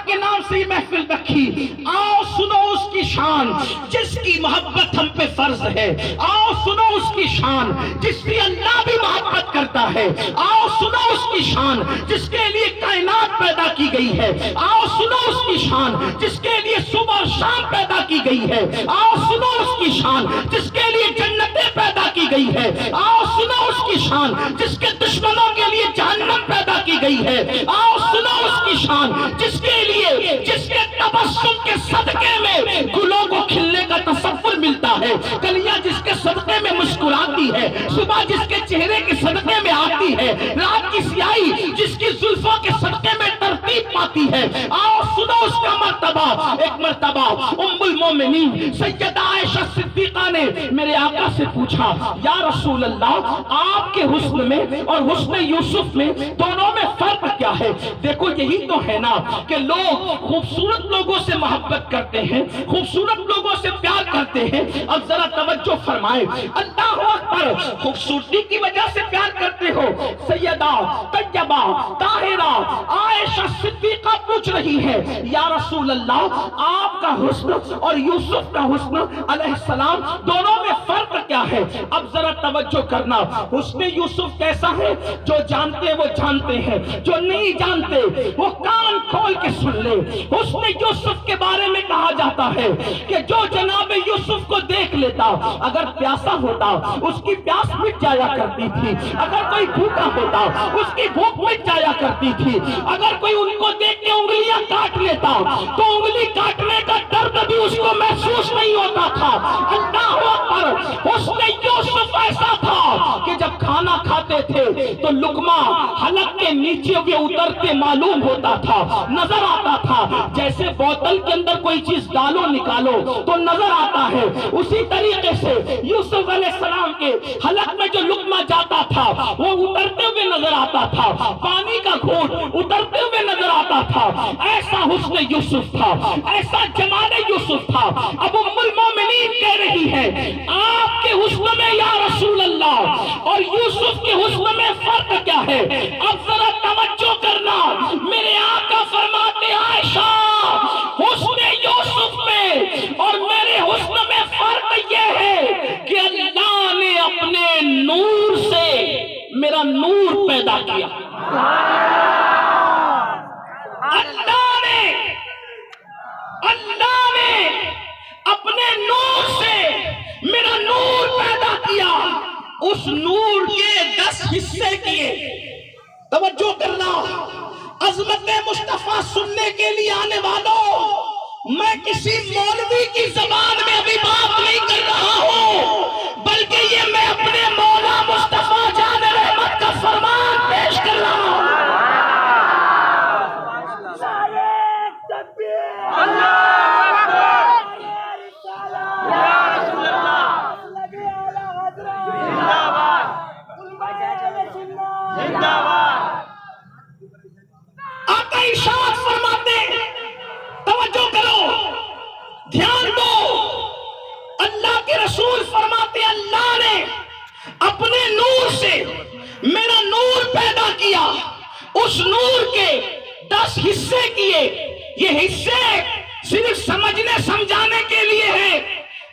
کے نام سے یہ محفل رکھی. آؤ سنو اس کی شان جس کی محبت ہم پہ فرض ہے. آؤ سنو اس کی شان جس کی اللہ بھی محبت کرتا ہے. آؤ سنو اس کی شان جس کے لیے کائنات پیدا کی گئی ہے. آؤ سنو اس کی شان جس کے لیے صبح اور شام پیدا کی گئی ہے. آؤ سنو اس کی شان جس کے لیے جنتیں پیدا کی گئی ہے. آؤ سنو اس کی شان جس کے دشمنوں کے لیے جہنم پیدا کی گئی ہے. آؤ سنو اس کی شان جس کے لیے جس کے تبسم کے صدقے میں گلوں کو کھلنے کا تصور ملتا ہے. کلیاں جس کے صدقے میں مسکراتی ہے. صبح جس کے چہرے کے صدقے میں آتی ہے. رات کی سیاہی جس کی زلفوں کے صدقے میں ترتیب پاتی ہے. آؤ سنو اس کا مرتبہ. ایک مرتبہ ام المومنین سیدہ عائشہ صدیقہ نے میرے آقا سے پوچھا یا رسول اللہ آپ کے حسن میں اور حسن یوسف میں دونوں میں فرق کیا ہے؟ دیکھو یہی تو ہے نا کہ لوگ خوبصورت لوگوں سے محبت کرتے ہیں, خوبصورت لوگوں سے پیار کرتے ہیں. اب ذرا توجہ فرمائیں, اللہ اکبر, خوبصورتی کی وجہ سے پیار کرتے ہو. سیدہ طیبہ طاہرہ عائشہ صدیقہ پوچھ رہی ہے یا رسول اللہ آپ کا حسن اور یوسف کا حسن علیہ السلام دونوں میں فرق کیا ہے؟ اب ذرا توجہ کرنا, حسن یوسف کیسا ہے؟ جو جانتے وہ جانتے ہیں, جو نہیں جانتے وہ کان کھول کے سن لے. حسن یوسف کے بارے میں کہا جاتا ہے کہ جو جناب یوسف کو دیکھ لیتا اگر پیاسا ہوتا اس کی پیاس مٹ جایا کرتی تھی. اگر کوئی بھوکا ہوتا اس کی بھوک مٹ جایا کرتی تھی. اگر کوئی ان کو دیکھ کے انگلیاں کاٹ لیتا تو انگلی کاٹنے کا درد بھی اس کو محسوس نہیں ہوتا تھا. اللہ اکبر, حسن یوسف ایسا تھا کہ جب کھانا کھاتے تھے تو لقمہ حلق کے نیچے وہ اترتے معلوم ہوتا تھا, نظر آتا تھا. جیسے بوتل کے اندر کوئی چیز ڈالو نکالو تو نظر آتا ہے, اسی طریقے سے یوسف علیہ السلام کے حلق میں جو لقمہ جاتا تھا وہ اترتے ہوئے نظر آتا تھا. پانی کا گھونٹ اترتے ہوئے نظر آتا تھا. ایسا حسن یوسف تھا, ایسا جمال یوسف تھا. اب ام المومنین کہہ رہی ہے آپ کے حسن میں یا رسول اللہ اور یوسف کے حسن میں فرق کیا ہے؟ اب ذرا توجہ کرنا, میرے آقا فرماتے عائشہ حسن یوسف میں اور میرے حسن میں فرق یہ ہے کہ اللہ نے اپنے نور سے میرا نور پیدا کیا. اللہ نے اپنے نور سے میرا نور پیدا کیا. اس نور کے 10 حصے کیے. توجہ کرنا, عظمت مصطفیٰ سننے کے لیے آنے والوں, میں کسی مولوی کی زبان میں ابھی بات نہیں کر رہا ہوں بلکہ یہ میں اپنے مولا مصطفیٰ جان رحمت کا فرمان پیش کر رہا ہوں. آقا ارشاد فرماتے, توجہ کرو, دھیان دو, اللہ کے رسول فرماتے اللہ نے اپنے نور سے میرا نور پیدا کیا. اس نور کے 10 حصے کیے. یہ حصے صرف سمجھنے سمجھانے کے لیے ہے,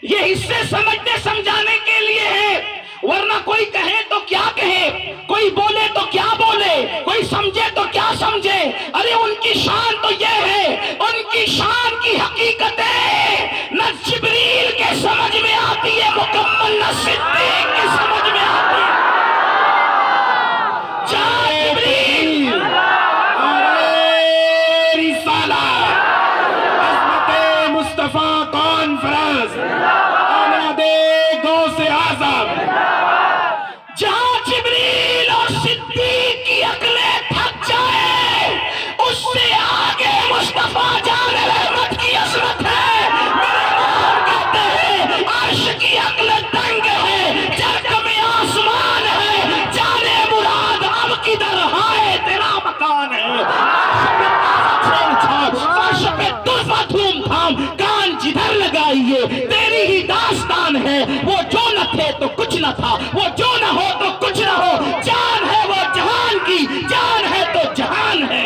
یہ حصے سمجھنے سمجھانے کے لیے ہے, ورنہ کوئی کہے تو کیا کہے, کوئی بولے تو کیا بولے, کوئی سمجھے تو کیا سمجھے. ارے ان کی شان تو یہ ہے, ان کی شان کی حقیقت ہے نہ جبریل کے سمجھ میں آتی ہے مکمل, نہ صدیق کے سمجھ میں آتی ہے. جبریل رسالہ عظمت مصطفیٰ کانفرنس جہاں جبریل اور صدیق کی عقلیں تھک جائے اس سے آگے مصطفیٰ جان رحمت کی عظمت ہے. میرے ماں کہتے ہیں عرش کی عقل تنگ ہے, جرگ میں آسمان ہے, جانے مراد اب کدھر ہے تیرا مکان ہے. فرش پہ طرفہ دھوم دھام, کان جدھر لگائیے تیری ہی داستان ہے. وہ جو نہ تھے تو کچھ نہ تھا, وہ جو نہ ہو تو کچھ نہ ہو, جان ہے وہ جہان کی, جان ہے تو جہان ہے.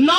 9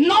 9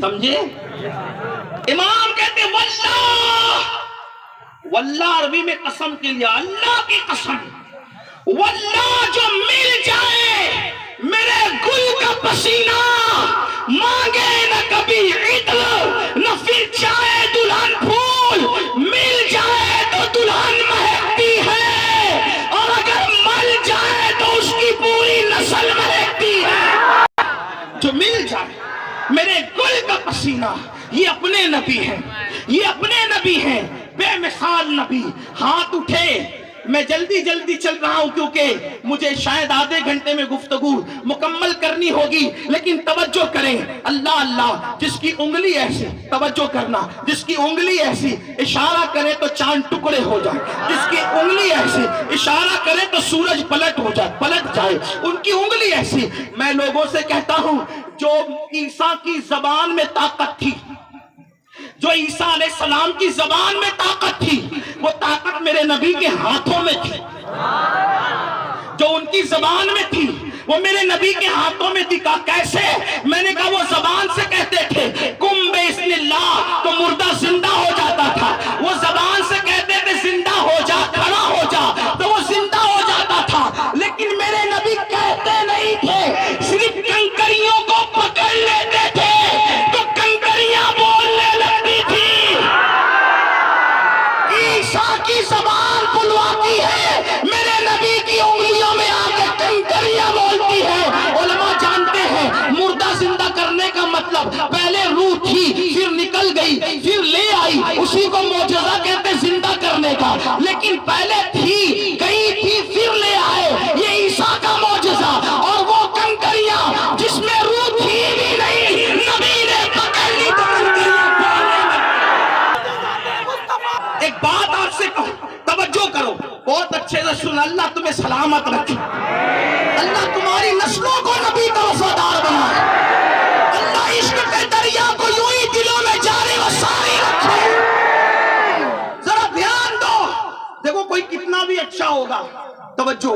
سمجھے؟ امام کہتے واللہ، واللہ عربی میں قسم کے لیے، اللہ کی قسم، واللہ جو مل جائے میرے گل کا پسینہ، مانگے نہ کبھی عطر نہ پھر چاہے دلہن پھول، مل جائے تو دلہن مہکتی ہے اور اگر مل جائے تو اس کی پوری نسل مہکتی ہے۔ جو مل جائے میرے گل کا پسینہ، یہ اپنے نبی ہیں، یہ اپنے نبی ہیں، بے مثال نبی۔ ہاتھ اٹھے، میں جلدی چل رہا ہوں کیونکہ مجھے شاید آدھے گھنٹے میں گفتگو مکمل کرنی ہوگی، لیکن توجہ کریں۔ اللہ اللہ، جس کی انگلی ایسی، توجہ کرنا، جس کی انگلی ایسی اشارہ کرے تو چاند ٹکڑے ہو جائے، جس کی انگلی ایسی اشارہ کرے تو سورج پلٹ جائے، ان کی انگلی ایسی۔ میں لوگوں سے کہتا ہوں، جو عیسیٰ کی زبان میں طاقت تھی، جو عیسیٰ علیہ السلام کی زبان میں طاقت تھی، وہ طاقت میرے نبی کے ہاتھوں میں تھی۔ جو ان کی زبان میں تھی وہ میرے نبی کے ہاتھوں میں تھی۔ کہا کیسے؟ میں نے کہا وہ زبان سے کہتے تھے کم بِإِذْنِ اللَّهِ، تو مردہ زندہ ہو جاتا تھا۔ وہ زبان سے کہتے تھے زندہ ہو جا، کھڑا ہو جا، تو وہ زندہ ہو جاتا تھا۔ لیکن میرے نبی کہتے نہیں تھے، صرف کنکریوں کو پکڑ لیتے تھے تو کنکریاں بولنے لگتی تھی۔ عیسیٰ کی زبان بلواتی ہے، میرے نبی کی انگلیوں میں آ کے کنکریاں بولتی ہے۔ علماء جانتے ہیں مردہ زندہ کرنے کا مطلب، پہلے روح تھی، پھر نکل گئی، پھر لے آئی، اسی کو معجزہ کہتے زندہ کرنے کا۔ لیکن پہلے تھی، گئی تھی، پھر لے آئے، یہ عیسیٰ کا معجزہ۔ اور وہ کنکریاں جس میں روح تھی بھی نہیں، نبی نے پکڑ لی تو کنکریاں بولنے لگی۔ ایک بات آپ سے کہوں، توجہ کرو، بہت اچھے سے سن، اللہ تمہیں سلامت رکھے، اللہ تمہاری نسلوں کو نبی کا وفادار بنائے، اللہ عشق کے دریا کو یوں ہی دلوں میں جاری و ساری رکھے۔ ذرا دھیان دو، دیکھو کوئی کتنا بھی اچھا ہوگا، توجہ،